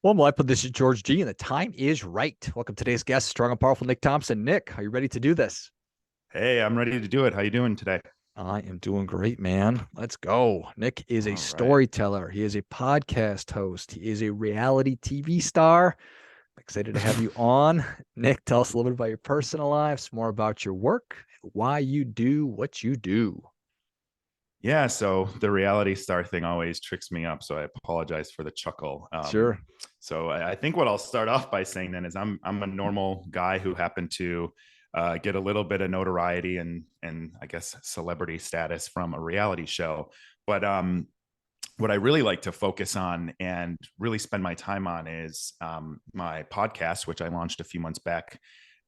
Well, LifeBlood, this is George G, and the time is right. Welcome to today's guest, strong and powerful Nick Thompson. Nick, are you ready to do this? Hey, I'm ready to do it. How you doing today? I am doing great, man. Let's go. Nick is a All right. storyteller. He is a podcast host. He is a reality TV star. I'm excited to have you on. Nick, tell us a little bit about your personal lives, more about your work, why you do what you do. Yeah, so the reality star thing always tricks me up, so I apologize for the chuckle. Sure. So I think what I'll start off by saying then is I'm a normal guy who happened to get a little bit of notoriety and I guess celebrity status from a reality show. But what I really like to focus on and really spend my time on is my podcast, which I launched a few months back.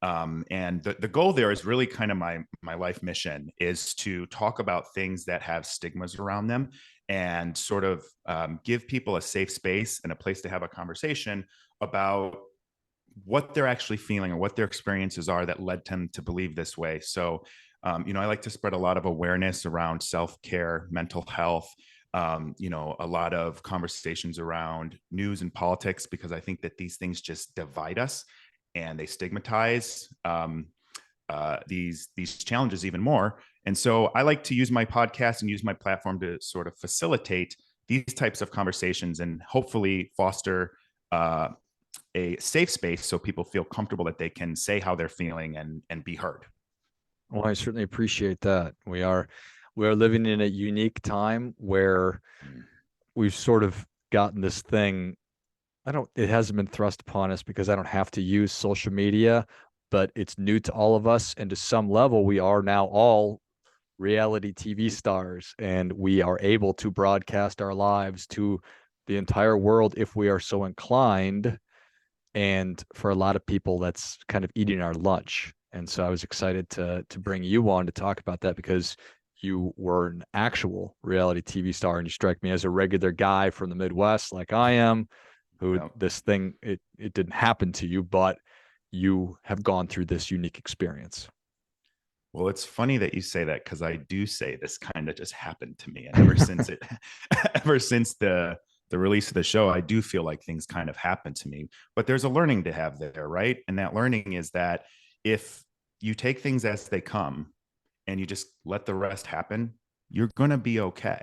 And the goal there is really kind of my life mission is to talk about things that have stigmas around them and sort of give people a safe space and a place to have a conversation about what they're actually feeling or what their experiences are that led them to believe this way. So, I like to spread a lot of awareness around self-care, mental health, a lot of conversations around news and politics, because I think that these things just divide us and they stigmatize these challenges even more. And so I like to use my podcast and use my platform to sort of facilitate these types of conversations and hopefully foster uh, a safe space so people feel comfortable that they can say how they're feeling and be heard. Well, I certainly appreciate that. We are living in a unique time where Mm. we've sort of gotten this thing. It hasn't been thrust upon us because I don't have to use social media, but it's new to all of us. And to some level, we are now all reality TV stars, and we are able to broadcast our lives to the entire world if we are so inclined. And for a lot of people, that's kind of eating our lunch. And so I was excited to bring you on to talk about that because you were an actual reality TV star, and you strike me as a regular guy from the Midwest, like I am, who Yeah. this thing it didn't happen to you, but you have gone through this unique experience. Well, it's funny that you say that because I do say this kind of just happened to me, and ever since it, ever since the release of the show, I do feel like things kind of happened to me. But there's a learning to have there, right? And that learning is that if you take things as they come and you just let the rest happen, you're gonna be okay.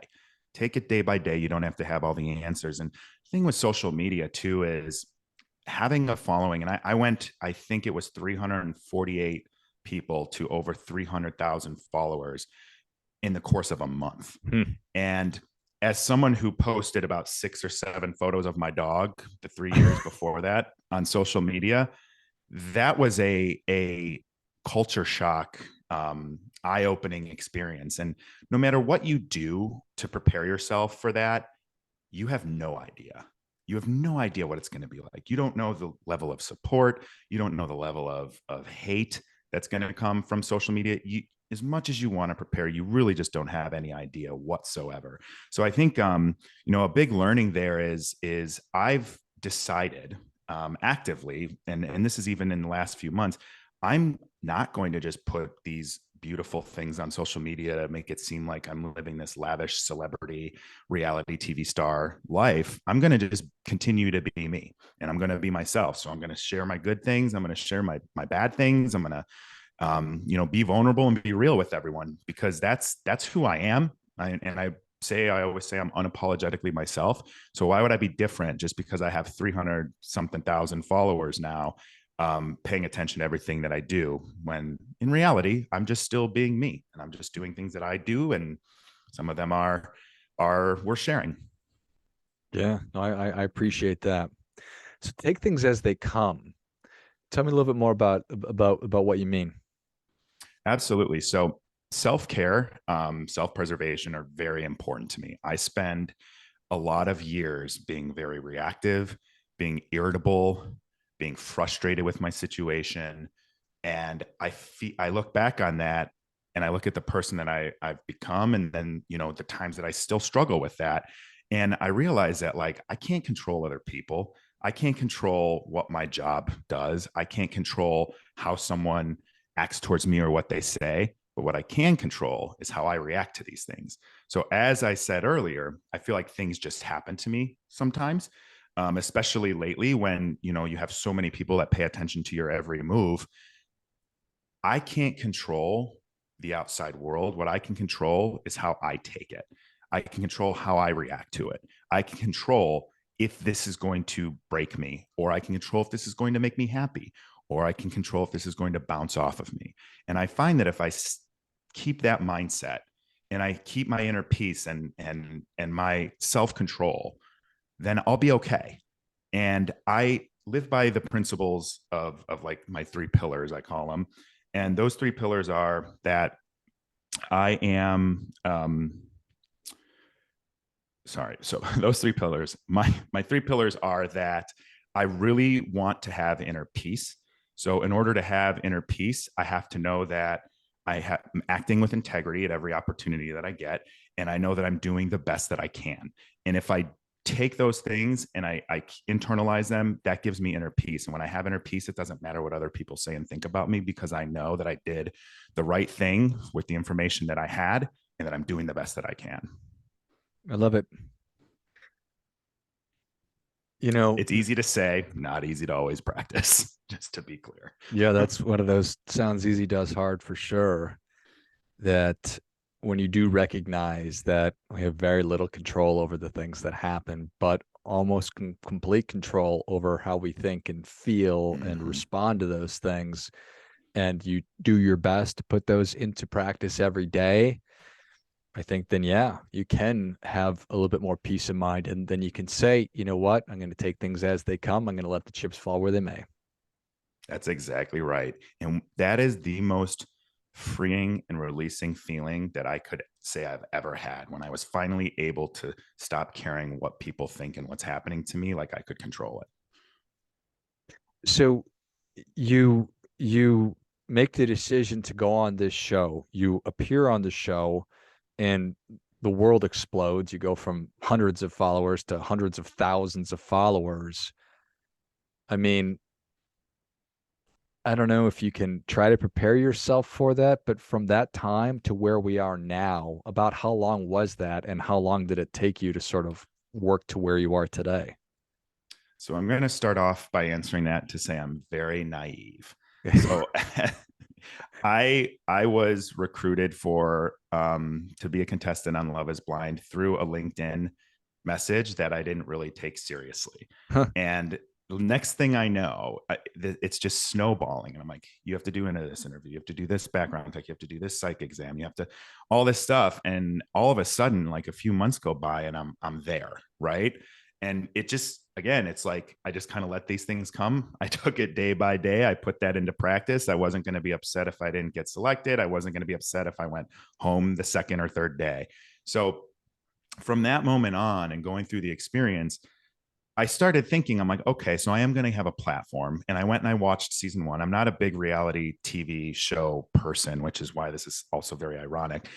Take it day by day. You don't have to have all the answers. And the thing with social media too is having a following. And I went, I think it was 348 people to over 300,000 followers in the course of a month. Hmm. And as someone who posted about 6 or 7 photos of my dog the 3 years before that on social media, that was a culture shock, eye-opening experience. And no matter what you do to prepare yourself for that, you have no idea. You have no idea what it's going to be like. You don't know the level of support. You don't know the level of hate that's going to come from social media. As much as you want to prepare, you really just don't have any idea whatsoever. So I think a big learning there is I've decided actively, and this is even in the last few months, I'm not going to just put these beautiful things on social media to make it seem like I'm living this lavish celebrity reality TV star life. I'm going to just continue to be me, and I'm going to be myself. So I'm going to share my good things. I'm going to share my bad things. I'm going to be vulnerable and be real with everyone, because that's who I am. I always say I'm unapologetically myself. So why would I be different just because I have 300 something thousand followers now, paying attention to everything that I do, when in reality, I'm just still being me, and I'm just doing things that I do. And some of them are worth sharing. Yeah, no, I appreciate that. So take things as they come. Tell me a little bit more about what you mean. Absolutely. So self-care, self-preservation are very important to me. I spend a lot of years being very reactive, being irritable, being frustrated with my situation. And I look back on that, and I look at the person that I've become, and then, the times that I still struggle with that. And I realize that, like, I can't control other people. I can't control what my job does. I can't control how someone acts towards me or what they say. But what I can control is how I react to these things. So, as I said earlier, I feel like things just happen to me sometimes. especially lately when, you have so many people that pay attention to your every move. I can't control the outside world. What I can control is how I take it. I can control how I react to it. I can control if this is going to break me, or I can control if this is going to make me happy, or I can control if this is going to bounce off of me. And I find that if I keep that mindset and I keep my inner peace and my self-control, then I'll be okay. And I live by the principles of like my three pillars, I call them. And those three pillars are that I am sorry. So those three pillars, my three pillars are that I really want to have inner peace. So in order to have inner peace, I have to know that I'm acting with integrity at every opportunity that I get, and I know that I'm doing the best that I can. And if I take those things and I internalize them, that gives me inner peace. And when I have inner peace, it doesn't matter what other people say and think about me, because I know that I did the right thing with the information that I had, and that I'm doing the best that I can. I love it. You know, It's easy to say, not easy to always practice, just to be clear. yeah, that's one of those sounds easy, does hard for sure. That when you do recognize that we have very little control over the things that happen, but almost complete control over how we think and feel and Mm-hmm. respond to those things, and you do your best to put those into practice every day, I think then, yeah, you can have a little bit more peace of mind. And then you can say, you know what, I'm going to take things as they come. I'm going to let the chips fall where they may. That's exactly right. And that is the most freeing and releasing feeling that I could say I've ever had, when I was finally able to stop caring what people think and what's happening to me, like I could control it. So you make the decision to go on this show. You appear on the show, and the world explodes. You go from hundreds of followers to hundreds of thousands of followers. I mean, I don't know if you can try to prepare yourself for that, but from that time to where we are now, about how long was that, and how long did it take you to sort of work to where you are today? So I'm going to start off by answering that to say I'm very naive. So I was recruited for to be a contestant on Love is Blind through a LinkedIn message that I didn't really take seriously. Huh, And the next thing I know, it's just snowballing. And I'm like, you have to do this interview, you have to do this background check, you have to do this psych exam, you have to all this stuff. And all of a sudden, like a few months go by, and I'm there, right? And it just, again, it's like I just kind of let these things come. I took it day by day. I put that into practice. I wasn't going to be upset if I didn't get selected. I wasn't going to be upset if I went home the second or third day. So from that moment on and going through the experience, I started thinking, I'm like, okay, so I am going to have a platform. And I went and I watched season one. I'm not a big reality TV show person, which is why this is also very ironic.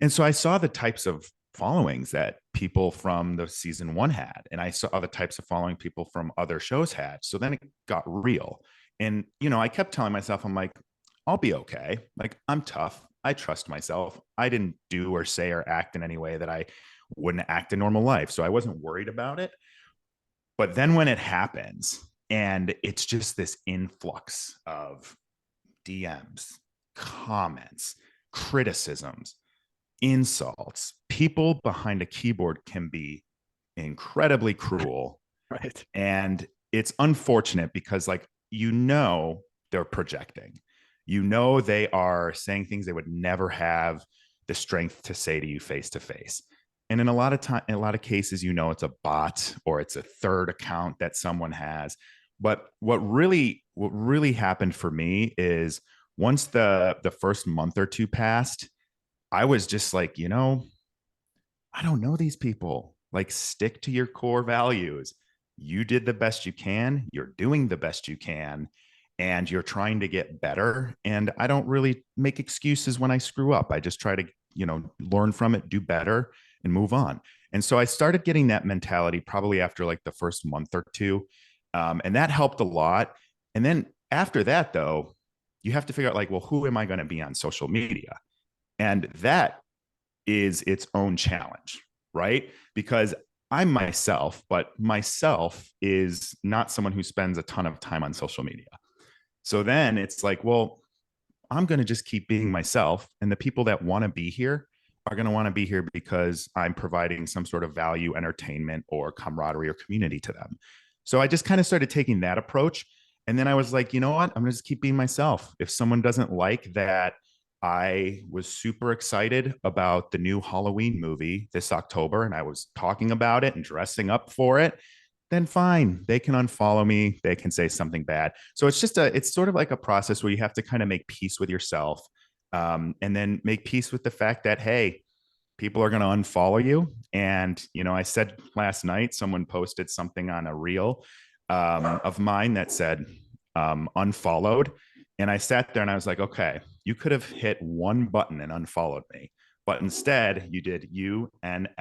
And so I saw the types of followings that people from the season one had, and I saw the types of following people from other shows had. So then it got real. And, I kept telling myself, I'm like, I'll be okay. Like, I'm tough. I trust myself. I didn't do or say or act in any way that I wouldn't act in normal life. So I wasn't worried about it. But then when it happens, and it's just this influx of DMs, comments, criticisms, insults, people behind a keyboard can be incredibly cruel. right. And it's unfortunate because, like, they're projecting. They are saying things they would never have the strength to say to you face to face. And in a lot of cases, it's a bot or it's a third account that someone has. But what really happened for me is, once the first month or two passed, I was just like, I don't know these people. Like, stick to your core values. You did the best you can. You're doing the best you can. And you're trying to get better. And I don't really make excuses when I screw up. I just try to, learn from it, do better, and move on. And so I started getting that mentality probably after like the first month or two. And that helped a lot. And then after that, though, you have to figure out, like, well, who am I going to be on social media? And that is its own challenge, right? Because I'm myself, but myself is not someone who spends a ton of time on social media. So then it's like, well, I'm going to just keep being myself. And the people that want to be here are going to want to be here because I'm providing some sort of value, entertainment, or camaraderie or community to them. So I just kind of started taking that approach. And then I was like, you know what? I'm going to just keep being myself. If someone doesn't like that, I was super excited about the new Halloween movie this October, and I was talking about it and dressing up for it, then fine. They can unfollow me. They can say something bad. So it's sort of like a process where you have to kind of make peace with yourself, and then make peace with the fact that, hey, people are going to unfollow you. And, I said last night, someone posted something on a reel of mine that said unfollowed. And I sat there and I was like, okay, you could have hit one button and unfollowed me. But instead, you did UNFOLLOWED.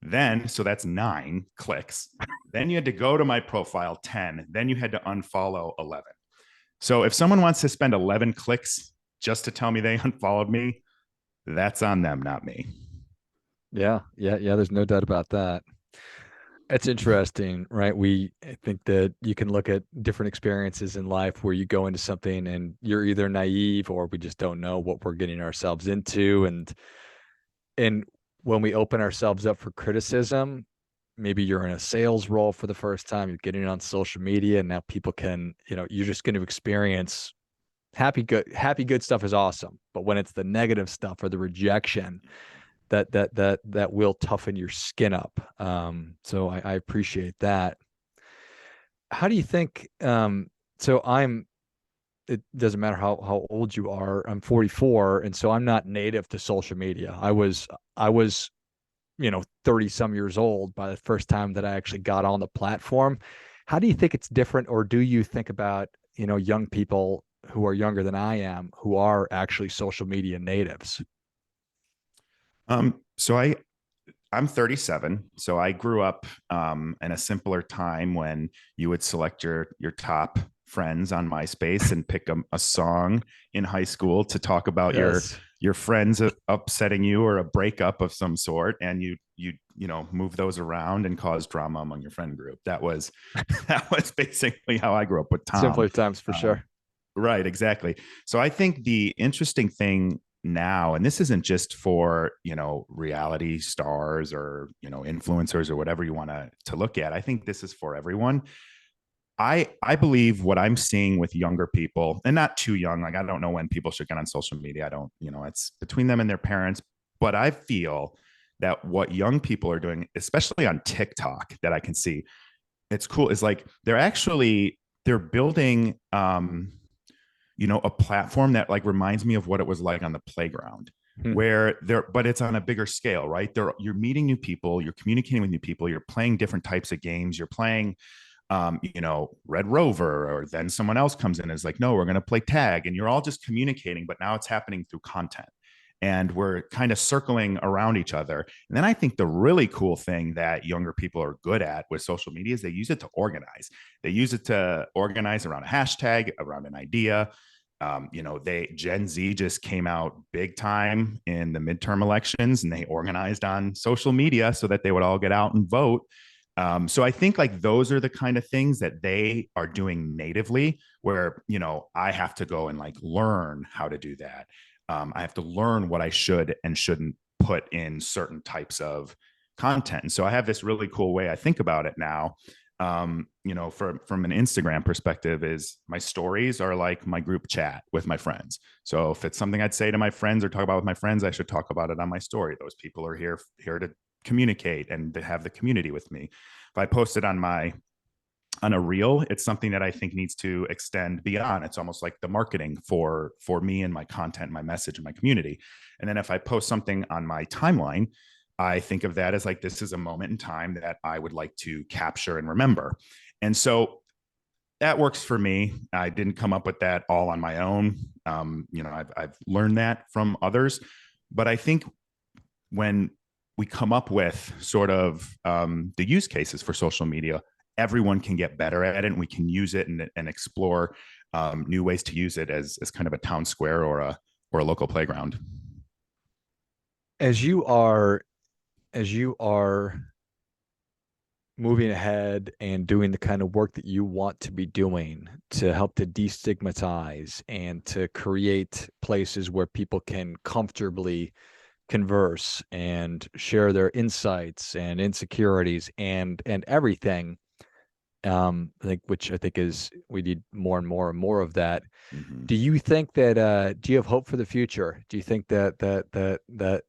Then, so that's 9 clicks. Then you had to go to my profile, 10. Then you had to unfollow, 11. So if someone wants to spend 11 clicks just to tell me they unfollowed me, that's on them, not me. Yeah, yeah, yeah. There's no doubt about that. It's interesting, right? I think that you can look at different experiences in life where you go into something and you're either naive or we just don't know what we're getting ourselves into. And when we open ourselves up for criticism, maybe you're in a sales role for the first time, you're getting on social media, and now people can, you're just going to experience happy good stuff is awesome. But when it's the negative stuff or the rejection, that will toughen your skin up. So I appreciate that. How do you think? So I'm. It doesn't matter how old you are. I'm 44, and so I'm not native to social media. I was 30 some years old by the first time that I actually got on the platform. How do you think it's different, or do you think about, young people who are younger than I am who are actually social media natives? So I'm 37. So I grew up in a simpler time when you would select your top friends on MySpace and pick a song in high school to talk about Yes. your friends upsetting you or a breakup of some sort, and you move those around and cause drama among your friend group. That was that was basically how I grew up with Tom. Simpler times for Uh, sure. Right, exactly. So I think the interesting thing now, and this isn't just for, reality stars or, influencers or whatever you want to look at. I think this is for everyone. I believe what I'm seeing with younger people, and not too young, like I don't know when people should get on social media. I don't, it's between them and their parents, but I feel that what young people are doing, especially on TikTok, that I can see, it's cool, is like they're building a platform that like reminds me of what it was like on the playground, Hmm. where but it's on a bigger scale, right? You're meeting new people, you're communicating with new people, you're playing different types of games, you're playing Red Rover, or then someone else comes in and is like, no, we're going to play tag, and you're all just communicating, but now it's happening through content. And we're kind of circling around each other. And then I think the really cool thing that younger people are good at with social media is they use it to organize. They use it to organize around a hashtag, around an idea. They Gen Z just came out big time in the midterm elections, and they organized on social media so that they would all get out and vote. So I think like those are the kind of things that they are doing natively, where I have to go and like learn how to do that. I have to learn what I should and shouldn't put in certain types of content. And so I have this really cool way I think about it now. From an Instagram perspective, is my stories are like my group chat with my friends. So if it's something I'd say to my friends or talk about with my friends, I should talk about it on my story. Those people are here to communicate and to have the community with me. If I post it on a reel, it's something that I think needs to extend beyond. It's almost like the marketing for me and my content, my message, and my community. And then if I post something on my timeline, I think of that as like, this is a moment in time that I would like to capture and remember. And so that works for me. I didn't come up with that all on my own. I've learned that from others, but I think when we come up with sort of the use cases for social media, everyone can get better at it, and we can use it and explore new ways to use it as kind of a town square or a local playground. as you are as you are moving ahead and doing the kind of work that you want to be doing to help to destigmatize and to create places where people can comfortably converse and share their insights and insecurities and everything, I think, which I think is, we need more and more and more of that. Mhm. Do you think that do you have hope for the future? Do you think that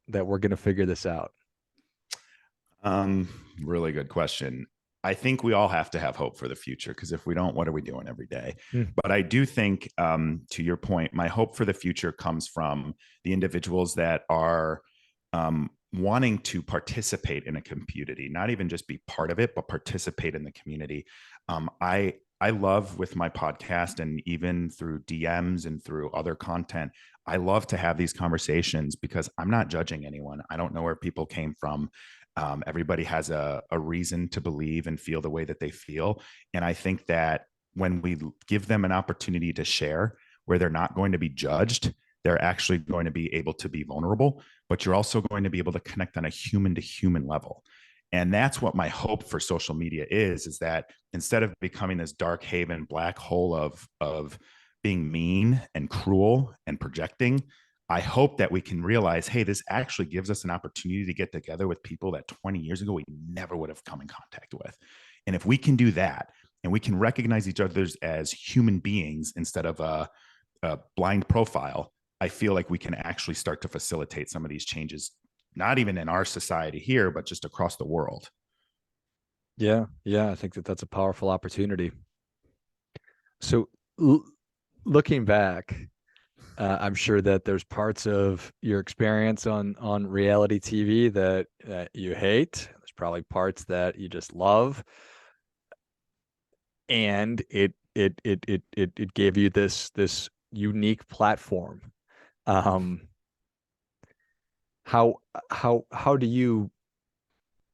we're going to figure this out? Um, Really good question. I think we all have to have hope for the future, because if we don't, what are we doing every day? Mm. But I do think, to your point, my hope for the future comes from the individuals that are wanting to participate in a community, not even just be part of it, but participate in the community. I love, with my podcast and even through DMs and through other content, I love to have these conversations because I'm not judging anyone. I don't know where people came from. Everybody has a reason to believe and feel the way that they feel. And I think that when we give them an opportunity to share where they're not going to be judged, they're actually going to be able to be vulnerable, but you're also going to be able to connect on a human to human level. And that's what my hope for social media is that instead of becoming this dark haven, black hole of being mean and cruel and projecting, I hope that we can realize, hey, this actually gives us an opportunity to get together with people that 20 years ago we never would have come in contact with. And if we can do that, and we can recognize each other as human beings instead of a blind profile, I feel like we can actually start to facilitate some of these changes, not even in our society here, but just across the world. Yeah, yeah, I think that that's a powerful opportunity. So, l looking back, I'm sure that there's parts of your experience on reality TV that you hate. There's probably parts that you just love, and it gave you this unique platform. Um, how how do you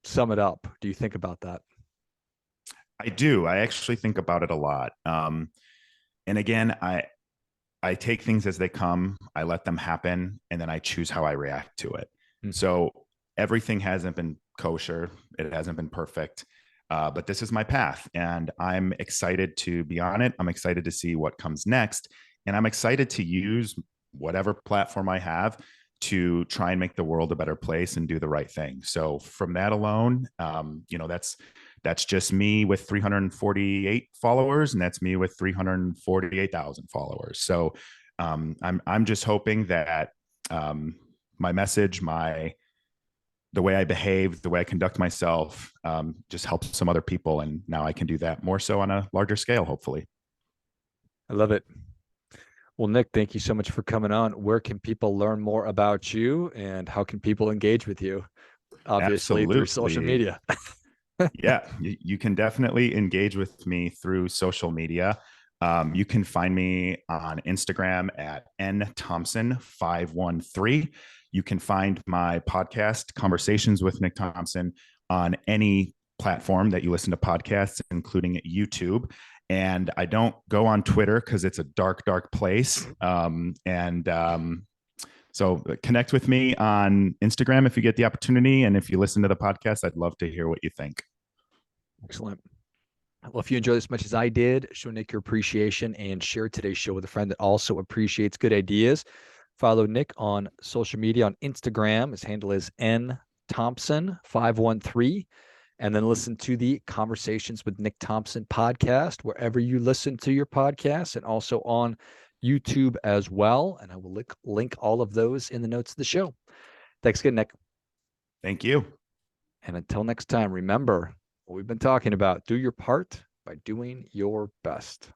sum it up? Do you think about that? I do. I actually think about it a lot. And again, I take things as they come, I let them happen, and then I choose how I react to it. Mm. So everything hasn't been kosher, it hasn't been perfect, but this is my path, and I'm excited to be on it. I'm excited to see what comes next, and I'm excited to use whatever platform I have to try and make the world a better place and do the right thing. So from that alone, that's just me with 348 followers, and that's me with 348,000 followers. So I'm just hoping that my message, the way I behave, the way I conduct myself, just helps some other people, and now I can do that more so on a larger scale, hopefully. I love it. Well, Nick, thank you so much for coming on. Where can people learn more about you and how can people engage with you? Obviously, through social Absolutely. media. Yeah, you can definitely engage with me through social media. You can find me on Instagram at nthompson513. You can find my podcast, Conversations with Nick Thompson, on any platform that you listen to podcasts, including YouTube. And I don't go on Twitter because it's a dark, dark place. So connect with me on Instagram if you get the opportunity. And if you listen to the podcast, I'd love to hear what you think. Excellent. Well, if you enjoyed this as much as I did, show Nick your appreciation and share today's show with a friend that also appreciates good ideas. Follow Nick on social media on Instagram. His handle is nthompson513. And then listen to the Conversations with Nick Thompson podcast wherever you listen to your podcasts, and also on YouTube as well. And I will link all of those in the notes of the show. Thanks again, Nick. Thank you. And until next time, remember what we've been talking about: do your part by doing your best.